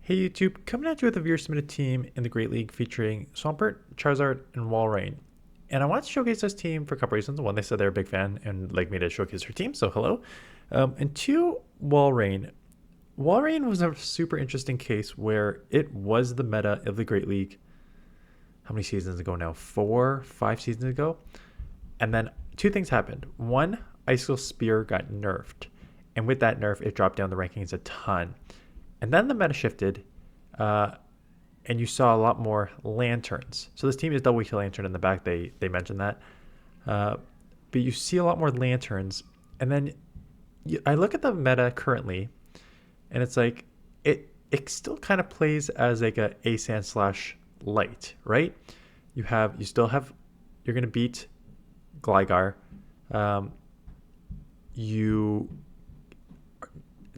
Hey YouTube, coming at you with a viewer submitted team in the Great League featuring Swampert, Charizard, and Walrein. And I want to showcase this team for a couple reasons. One, they said they're a big fan and like me to showcase their team, so hello. And two, Walrein. Walrein was a super interesting case where it was the meta of the Great League. How many seasons ago now? 4, 5 seasons ago. And then two things happened. One, Icicle Spear got nerfed. And with that nerf, it dropped down the rankings a ton. And then the meta shifted, and you saw a lot more lanturns. So this team is double kill lantern in the back. They mentioned that, but you see a lot more lanturns. And then I look at the meta currently, and it's like it still kind of plays as like a ASAN slash light, right? You're gonna beat Gligar. You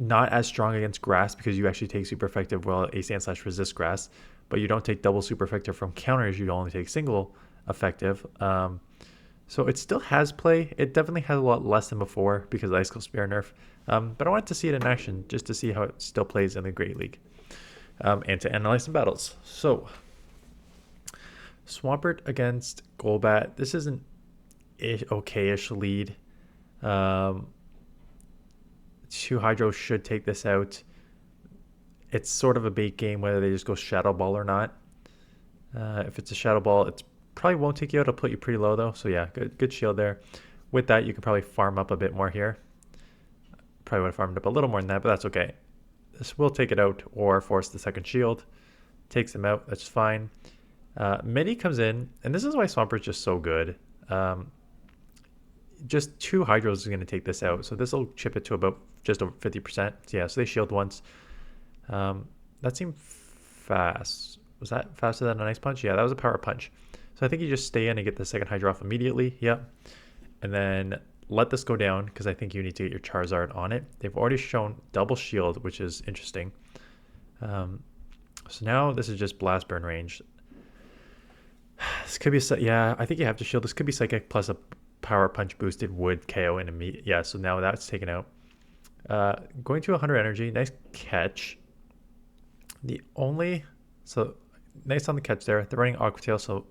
not as strong against grass because you actually take super effective ASAN slash resist grass, but you don't take double super effective from counters. You only take single effective. So it still has play. It definitely has a lot less than before because of the Icicle Spear nerf. But I wanted to see it in action just to see how it still plays in the Great League and to analyze some battles. So Swampert against Golbat. This is an okay-ish lead. 2 Hydro should take this out. It's sort of a bait game whether they just go Shadow Ball or not. If it's a Shadow Ball, it probably won't take you out. It'll put you pretty low though. So yeah, good shield there. With that, you can probably farm up a bit more here. Probably would have farmed up a little more than that, but that's okay. This will take it out or force the second shield. Takes him out. That's fine. Midi comes in, and this is why Swampert is just so good. Just 2 Hydros is going to take this out. So this will chip it to about just over 50%. So yeah, so they shield once. That seemed fast. Was that faster than an Ice Punch? Yeah, that was a Power Punch. So I think you just stay in and get the second Hydro off immediately. Yep. And then let this go down because I think you need to get your Charizard on it. They've already shown double shield, which is interesting. So now this is just Blast Burn range. This could be yeah, I think you have to shield. This could be Psychic plus a Power Punch boosted would KO in immediate. Yeah, so now that's taken out. Going to 100 energy. Nice catch. So nice on the catch there. They're running Aqua Tail, so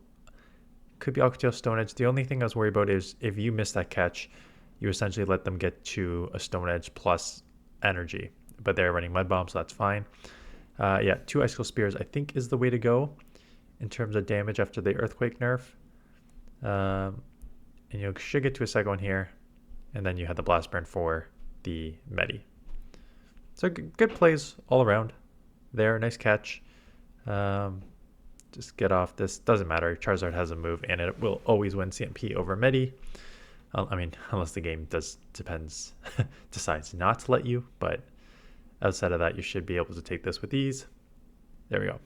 could be Aqua Tail Stone Edge. The only thing I was worried about is if you miss that catch, you essentially let them get to a Stone Edge plus energy. But they're running Mud Bomb, so that's fine. Yeah, 2 Icicle Spears I think is the way to go in terms of damage after the Earthquake nerf. And you should get to a second one here. And then you have the Blast Burn for the Medi. So good plays all around there. Nice catch. Just get off this. Doesn't matter. Charizard has a move and it will always win CMP over Medi. I mean, unless the game decides not to let you. But outside of that, you should be able to take this with ease. There we go.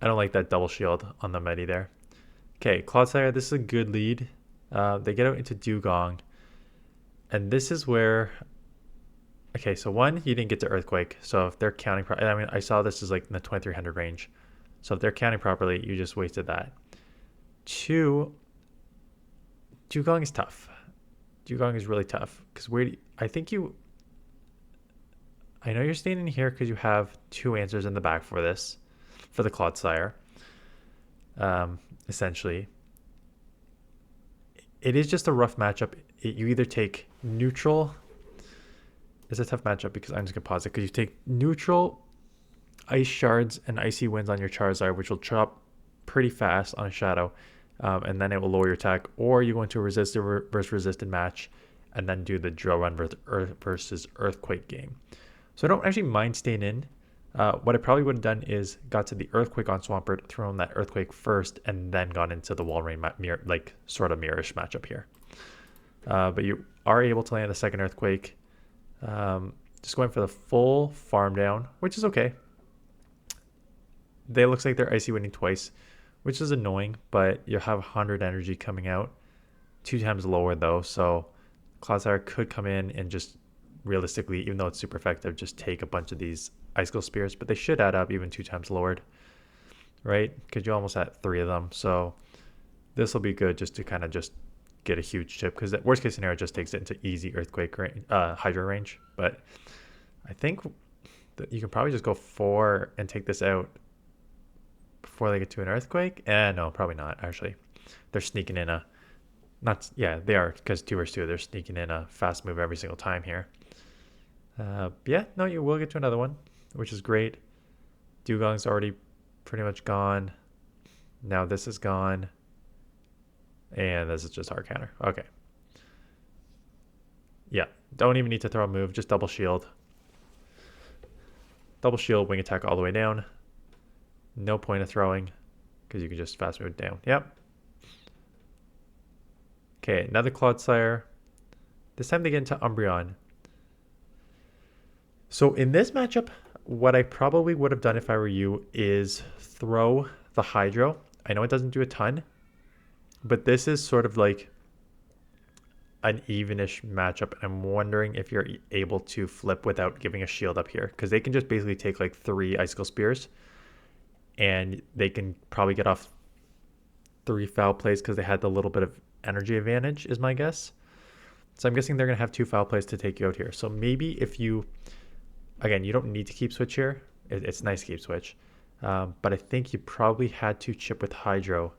I don't like that double shield on the Medi there. Okay, Clodsire, this is a good lead. They get out into Dewgong. And this is where... Okay, so one, you didn't get to Earthquake. So if they're counting... I mean, I saw this is like in the 2300 range. So if they're counting properly, you just wasted that. 2, Dewgong is tough. Dewgong is really tough. Because I know you're standing here because you have 2 answers in the back for this. For the Clodsire. Essentially. It is just a rough matchup. You either take neutral. It's a tough matchup because I'm just going to pause it. Because you take neutral, Ice Shards, and Icy Winds on your Charizard, which will chop pretty fast on a Shadow. And then it will lower your attack. Or you go into a resisted versus resisted match. And then do the Drill Run versus Earthquake game. So I don't actually mind staying in. What I probably would have done is got to the Earthquake on Swampert, thrown that Earthquake first, and then gone into the Walrein sort of mirrorish matchup here. But you are able to land a second Earthquake. Just going for the full farm down, which is okay. They looks like they're icy winning twice, which is annoying, but you have 100 energy coming out. 2 times lower though, so Clodsire could come in and just realistically, even though it's super effective, just take a bunch of these Icicle Spears, but they should add up even 2 times lowered, right? Because you almost had 3 of them, so this will be good just to kind of just get a huge chip, because that worst case scenario just takes it into easy Earthquake Hydro range. But I think You can probably just go 4 and take this out before they get to an Earthquake. No, probably not, actually. They're sneaking in a... Not, yeah, they are, because 2 versus 2, they're sneaking in a fast move every single time here. Yeah, no, you will get to another one, which is great. Dewgong's already pretty much gone. Now this is gone. And this is just hard counter. Okay. Yeah, don't even need to throw a move, just double shield. Double shield, wing attack all the way down. No point of throwing, because you can just fast move down. Yep. Okay, another Clodsire. This time they get into Umbreon. So in this matchup, what I probably would have done if I were you is throw the Hydro. I know it doesn't do a ton, but this is sort of like an evenish matchup. And I'm wondering if you're able to flip without giving a shield up here, because they can just basically take like 3 Icicle Spears and they can probably get off 3 foul plays because they had the little bit of energy advantage is my guess. So I'm guessing they're going to have 2 foul plays to take you out here. So maybe if you, again, you don't need to keep switch here. It's nice to keep switch. But I think you probably had to chip with Hydro,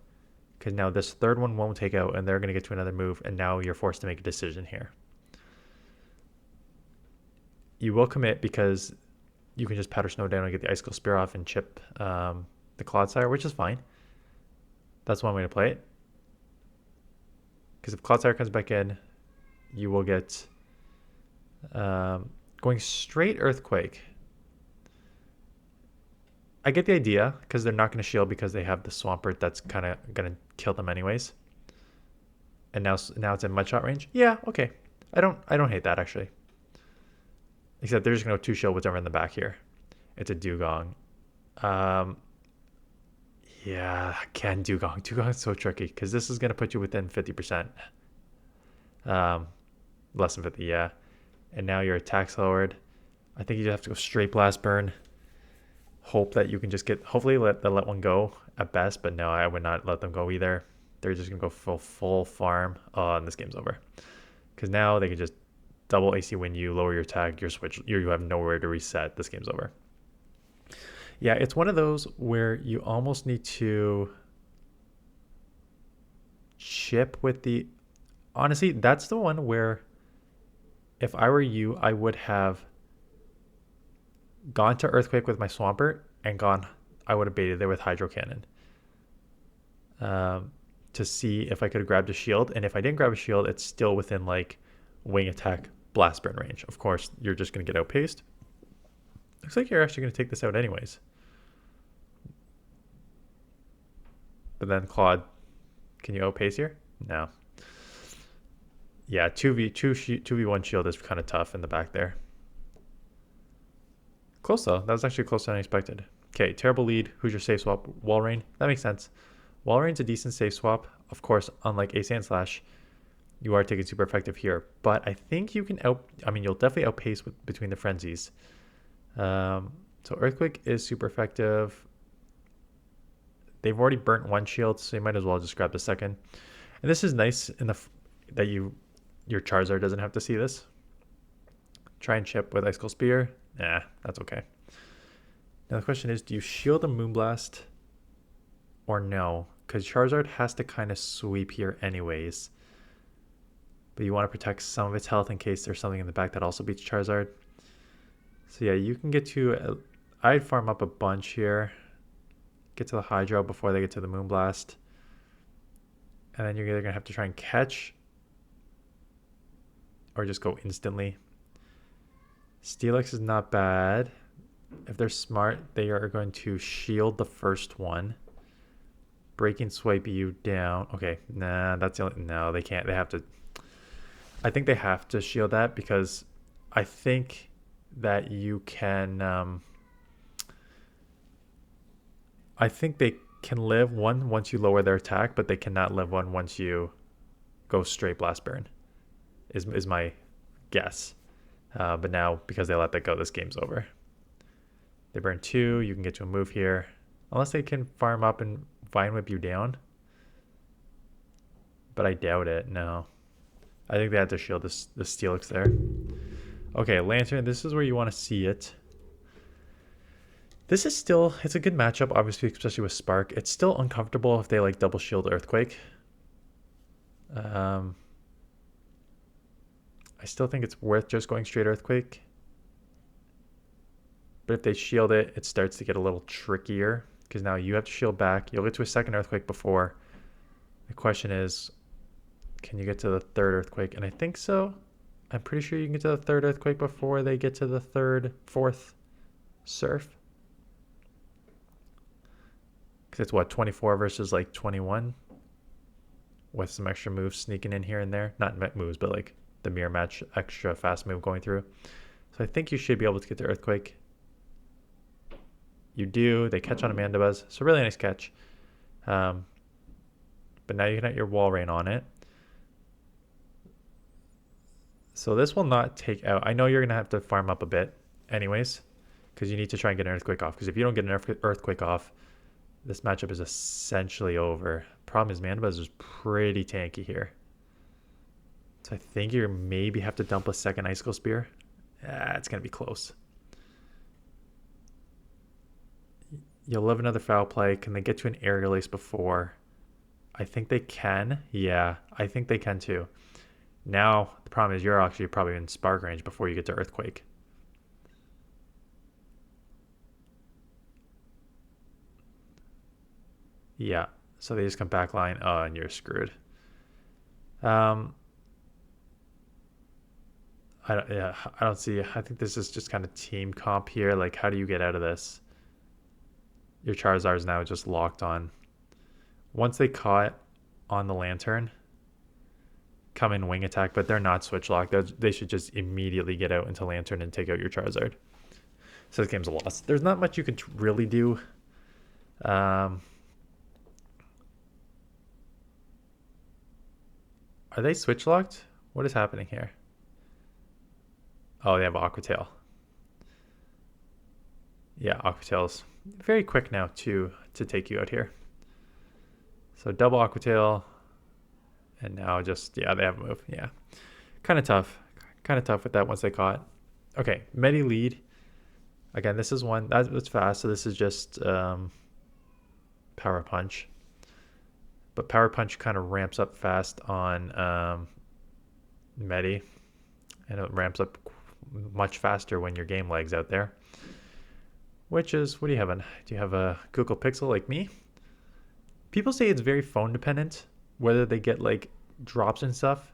because now this third one won't take out and they're going to get to another move, and now you're forced to make a decision here. You will commit because you can just Powder Snow down and get the Icicle Spear off and chip the Clodsire, which is fine. That's one way to play it. Because if Clodsire comes back in, you will get going straight Earthquake. I get the idea, because they're not going to shield because they have the Swampert that's kind of going to kill them anyways. And now it's in Mudshot range. Yeah, okay. I don't hate that, actually. Except they're just going to 2 shield whatever in the back here. It's a Dewgong. Yeah, again, Dewgong. Dewgong's so tricky, because this is going to put you within 50%. Less than 50, yeah. And now your attack's lowered. I think you just have to go straight Blast Burn. Hope that you can just get, hopefully let one go at best, but no, I would not let them go either. They're just gonna go full farm, and this game's over. Because now they can just double AC win you, lower your attack, your switch, you have nowhere to reset. This game's over. Yeah, it's one of those where you almost need to chip with the, honestly, that's the one where if I were you, I would have gone to Earthquake with my Swampert and I would have baited there with Hydro Cannon to see if I could have grabbed a shield. And if I didn't grab a shield, it's still within like wing attack, blast burn range. Of course, you're just going to get outpaced. Looks like you're actually going to take this out anyways. But then Claude, can you outpace here? No. Yeah, 2v1 shield is kind of tough in the back there. Close though. That was actually closer than I expected. Okay, terrible lead. Who's your safe swap? Walrein. That makes sense. Walrein's a decent safe swap. Of course, unlike Ace and Slash, you are taking super effective here. But I think you can you'll definitely outpace between the frenzies. So Earthquake is super effective. They've already burnt 1 shield, so you might as well just grab the second. And this is nice in that your Charizard doesn't have to see this. Try and chip with Icicle Spear. Nah, that's okay. Now the question is, do you shield a Moonblast or no? Because Charizard has to kind of sweep here anyways. But you want to protect some of its health in case there's something in the back that also beats Charizard. So yeah, you can get to... I'd farm up a bunch here. Get to the Hydro before they get to the Moonblast. And then you're either going to have to try and catch or just go instantly. Steelix is not bad. If they're smart, they are going to shield the first one. Breaking Swipe you down. Okay, nah, that's the only... No, they can't. They have to... I think they have to shield that because I think that you can... I think they can live one once you lower their attack, but they cannot live one once you go straight Blast Burn, is my guess. But now, because they let that go, this game's over. They burn 2. You can get to a move here. Unless they can farm up and Vine Whip you down. But I doubt it, no. I think they had to shield the Steelix there. Okay, Lanturn, this is where you want to see it. This is still, it's a good matchup, obviously, especially with Spark. It's still uncomfortable if they like double shield Earthquake. I still think it's worth just going straight Earthquake. But if they shield it, it starts to get a little trickier because now you have to shield back. You'll get to a second Earthquake before. The question is, can you get to the third Earthquake? And I think so. I'm pretty sure you can get to the third Earthquake before they get to the fourth Surf. Because it's what, 24 versus like 21? With some extra moves sneaking in here and there. Not moves, but like the mirror match extra fast move going through. So I think you should be able to get to Earthquake. You do. They catch on a Mandibuzz. So really nice catch. But now you can have your Walrein on it. So this will not take out. I know you're going to have to farm up a bit anyways. Because you need to try and get an Earthquake off. Because if you don't get an Earthquake off, this matchup is essentially over. Problem is Mandibuzz is pretty tanky here. So I think you maybe have to dump a second Icicle Spear. It's going to be close. You'll live another Foul Play. Can they get to an Aerial Ace before? I think they can. Yeah, I think they can too. Now, the problem is you're actually probably in Spark range before you get to Earthquake. Yeah, so they just come back line. Oh, and you're screwed. I don't see. I think this is just kind of team comp here. Like, how do you get out of this? Your Charizard is now just locked on. Once they caught on the Lanturn, come in wing attack, but they're not switch locked. They should just immediately get out into Lanturn and take out your Charizard. So this game's a loss. There's not much you can really do. Are they switch locked? What is happening here? Oh, they have Aqua Tail. Yeah, Aqua Tail's very quick now to take you out here. So double Aqua Tail. And now just, yeah, they have a move. Yeah. Kind of tough. Kind of tough with that once they caught. Okay, Medi Lead. Again, this is one that's fast. So this is just Power Punch. But Power Punch kind of ramps up fast on Medi. And it ramps up much faster when your game lags out there. Which is, what do you have on? Do you have a Google Pixel like me? People say it's very phone dependent, whether they get like drops and stuff.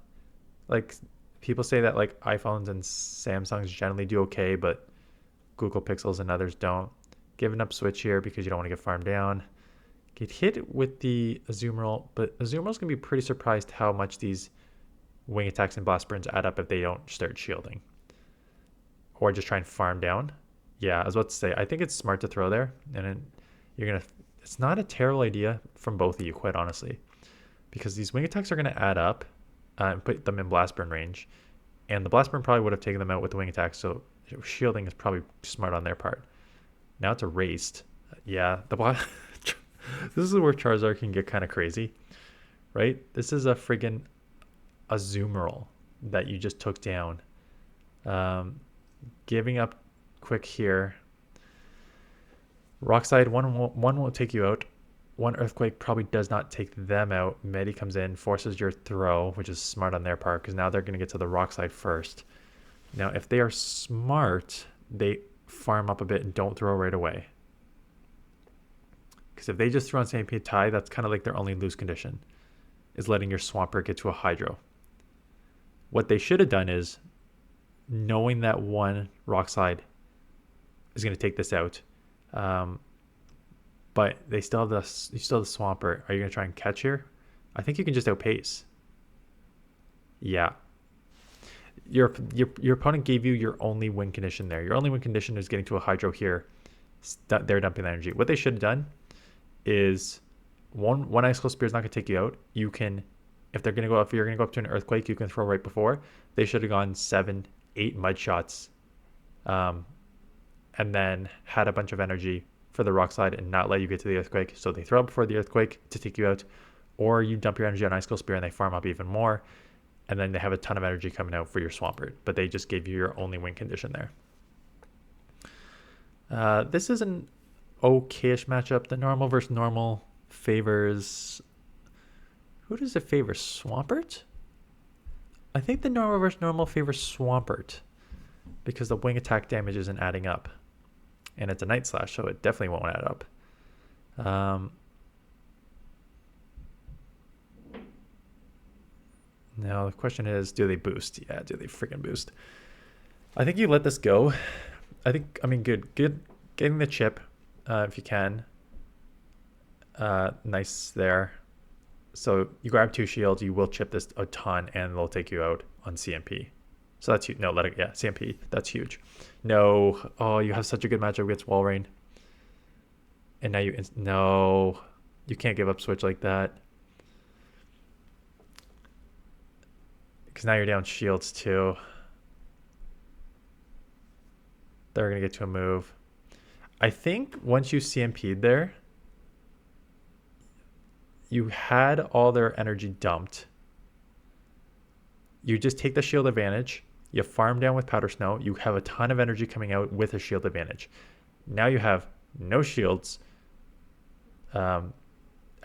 Like people say that like iPhones and Samsungs generally do okay, but Google Pixels and others don't. Giving up Switch here because you don't want to get farmed down. Get hit with the Azumarill, but Azumarill's going to be pretty surprised how much these wing attacks and blast burns add up if they don't start shielding. Or just try and farm down. Yeah, I was about to say, I think it's smart to throw there. And then you're going to... It's not a terrible idea from both of you, quite honestly. Because these wing attacks are going to add up and put them in blast burn range. And the blast burn probably would have taken them out with the wing attack, so shielding is probably smart on their part. Now it's erased. Yeah, this is where Charizard can get kind of crazy, right? This is a friggin' Azumarill that you just took down. Giving up quick here. Rock Slide, one won't take you out. One Earthquake probably does not take them out. Medi comes in, forces your throw, which is smart on their part because now they're going to get to the Rock Slide first. Now, if they are smart, they farm up a bit and don't throw right away. Because if they just throw on Stampede Tie, that's kind of like their only lose condition, is letting your Swampert get to a Hydro. What they should have done is, knowing that one Rock Slide is going to take this out, but they still have the Swampert. Are you going to try and catch here? I think you can just outpace. Yeah. Your opponent gave you your only win condition there. Your only win condition is getting to a Hydro here. They're dumping the energy. What they should have done is one Icicle Spear is not going to take you out. You can, if you're going to go up to an Earthquake, you can throw right before. They should have gone 7, 8 Mud Shots, and then had a bunch of energy for the Rock Slide and not let you get to the Earthquake. So they throw up before the Earthquake to take you out, or you dump your energy on Icicle Spear and they farm up even more, and then they have a ton of energy coming out for your Swampert. But they just gave you your only win condition there. This isn't okay-ish matchup. The normal versus normal favors... Who does it favor? Swampert? I think the normal versus normal favors Swampert because the wing attack damage isn't adding up. And it's a Night Slash, so it definitely won't add up. Now the question is, do they boost? Yeah, do they freaking boost? I think you let this go. I mean, good. Getting the chip, if you can. Nice there. So you grab 2 shields, you will chip this a ton, and they'll take you out on CMP. So that's huge. No, let it, yeah, CMP. That's huge. No. Oh, you have such a good matchup against Walrein. And now no. You can't give up switch like that. Because now you're down shields too. They're going to get to a move. I think once you CMP'd there, you had all their energy dumped. You just take the shield advantage. You farm down with Powder Snow. You have a ton of energy coming out with a shield advantage. Now you have no shields.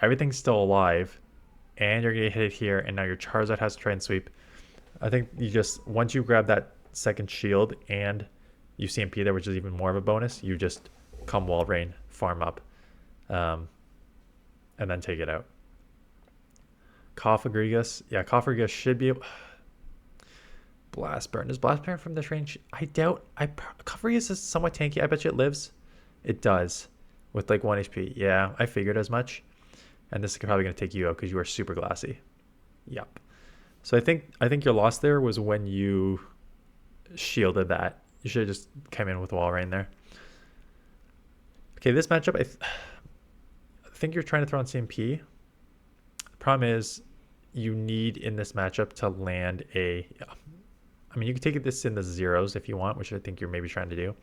Everything's still alive. And you're going to get hit here. And now your Charizard has to try and sweep. I think you just, once you grab that second shield and you CMP there, which is even more of a bonus, you just come Walrein, farm up, and then take it out. Cofagrigus. Yeah, Cofagrigus should be able... Blast Burn. Is Blast Burn from this range? I doubt. Cofagrigus is somewhat tanky. I bet you it lives. It does. With like 1 HP. Yeah, I figured as much. And this is probably going to take you out because you are super glassy. Yep. So I think your loss there was when you shielded that. You should have just come in with Walrein there. Okay, this matchup, I think you're trying to throw on CMP. The problem is you need in this matchup to land a... Yeah. I mean, you can take this in the zeros if you want, which I think you're maybe trying to do.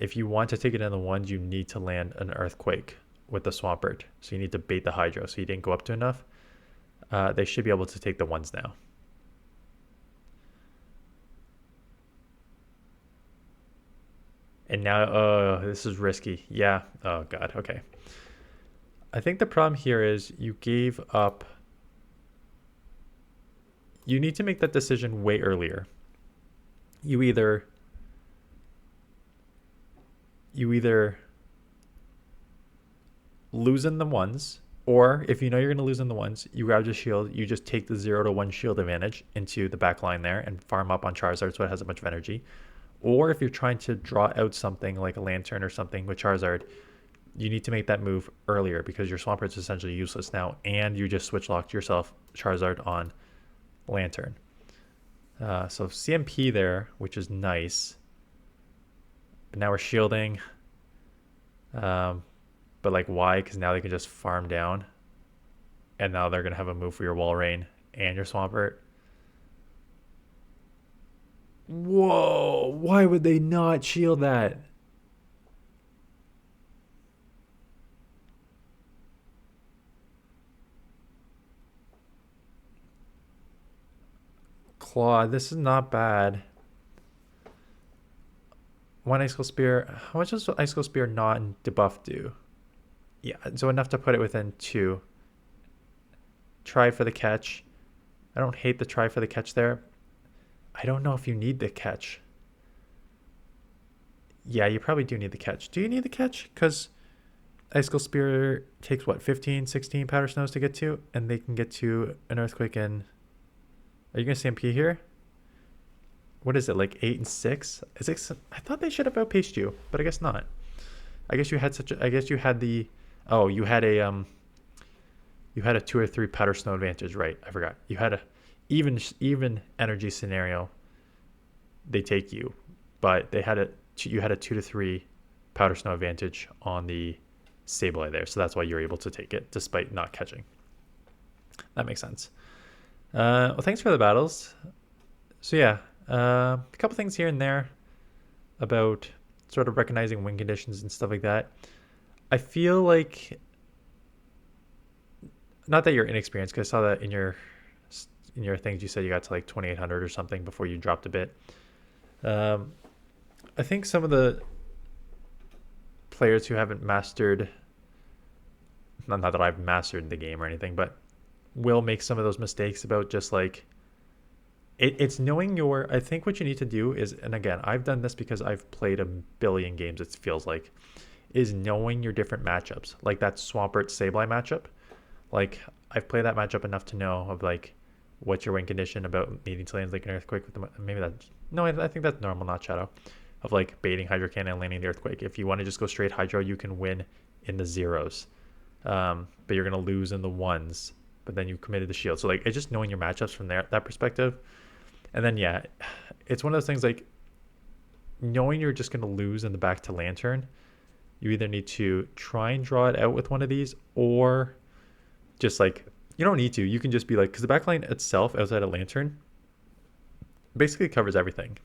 If you want to take it in the ones, you need to land an Earthquake with the Swampert. So you need to bait the Hydro. So you didn't go up to enough. They should be able to take the ones now. And now, this is risky. Yeah. Oh, God. Okay. I think the problem here is you gave up... You need to make that decision way earlier. You either lose in the ones, or if you know you're going to lose in the ones, you grab your shield, you just take the 0 to 1 shield advantage into the back line there and farm up on Charizard so it has a bunch of energy. Or if you're trying to draw out something like a Lanturn or something with Charizard, you need to make that move earlier because your Swampert is essentially useless now, and you just switch locked yourself Charizard on Lanturn. So CMP there, which is nice. But now we're shielding. But like why? Because now they can just farm down. And now they're going to have a move for your Walrein and your Swampert. Whoa! Why would they not shield that? Claw, this is not bad. 1 Icicle Spear. How much does Icicle Spear non-debuff do? Yeah, so enough to put it within 2. Try for the catch. I don't hate the try for the catch there. I don't know if you need the catch. Yeah, you probably do need the catch. Do you need the catch? Because Icicle Spear takes, what, 15, 16 Powder Snows to get to? And they can get to an Earthquake in... Are you going to CMP here? What is it, like 8 and 6? I thought they should have outpaced you, but I guess not. I guess you had I guess you had the... Oh, you had a 2 or 3 Powder Snow advantage, right? I forgot. You had a even energy scenario. They take you, but you had a 2 to 3 Powder Snow advantage on the Sableye there, so that's why you're able to take it despite not catching. That makes sense. Well, thanks for the battles. So yeah, a couple things here and there about sort of recognizing win conditions and stuff like that. I feel like, not that you're inexperienced, because I saw that in your things you said you got to like 2800 or something before you dropped a bit. I think some of the players who haven't mastered, not that I've mastered the game or anything, but will make some of those mistakes about just like, it's knowing your, I think what you need to do is, and again, I've done this because I've played a billion games, it feels like, is knowing your different matchups. Like that Swampert Sableye matchup. Like I've played that matchup enough to know of like, what's your win condition about needing to land like an Earthquake with the, maybe that, no, I think that's normal, not Shadow. Of like baiting Hydro Cannon and landing the Earthquake. If you want to just go straight Hydro, you can win in the zeros. But you're going to lose in the ones. But then you committed the shield. So like, it's just knowing your matchups from there, that perspective. And then, yeah, it's one of those things like knowing you're just going to lose in the back to Lanturn. You either need to try and draw it out with one of these, or just like, you don't need to. You can just be like, because the backline itself outside of Lanturn basically covers everything.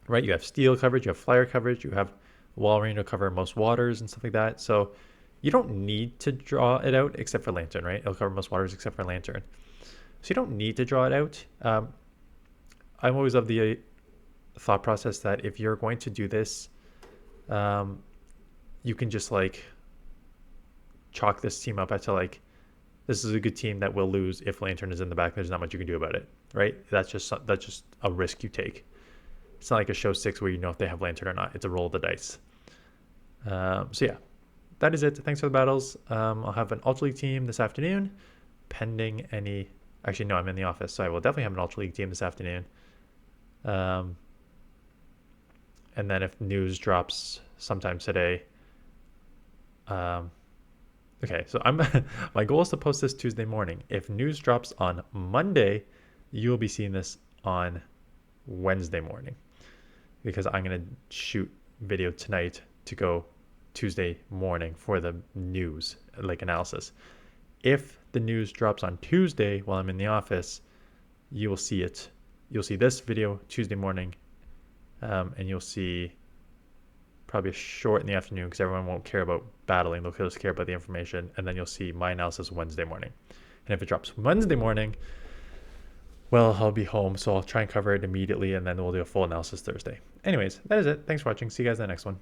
Right? You have steel coverage, you have flyer coverage, you have Walrein to cover most waters and stuff like that. So you don't need to draw it out except for Lanturn, right? It'll cover most waters except for Lanturn. So you don't need to draw it out. I'm always of the thought process that if you're going to do this, you can just like chalk this team up to like, this is a good team that will lose if Lanturn is in the back. There's not much you can do about it, right? That's just a risk you take. It's not like a show 6 where you know if they have Lanturn or not. It's a roll of the dice. So yeah, that is it. Thanks for the battles. I'll have an Ultra League team this afternoon, pending any. Actually, no, I'm in the office, so I will definitely have an Ultra League team this afternoon. And then if news drops sometime today. Okay, so my goal is to post this Tuesday morning. If news drops on Monday, you'll be seeing this on Wednesday morning, because I'm going to shoot video tonight to go Tuesday morning for the news, like analysis. If the news drops on Tuesday while I'm in the office, you will see it. You'll see this video Tuesday morning, and you'll see probably a short in the afternoon because everyone won't care about battling. They'll just care about the information. And then you'll see my analysis Wednesday morning. And if it drops Wednesday morning, well, I'll be home, so I'll try and cover it immediately, and then we'll do a full analysis Thursday. Anyways, that is it. Thanks for watching. See you guys in the next one.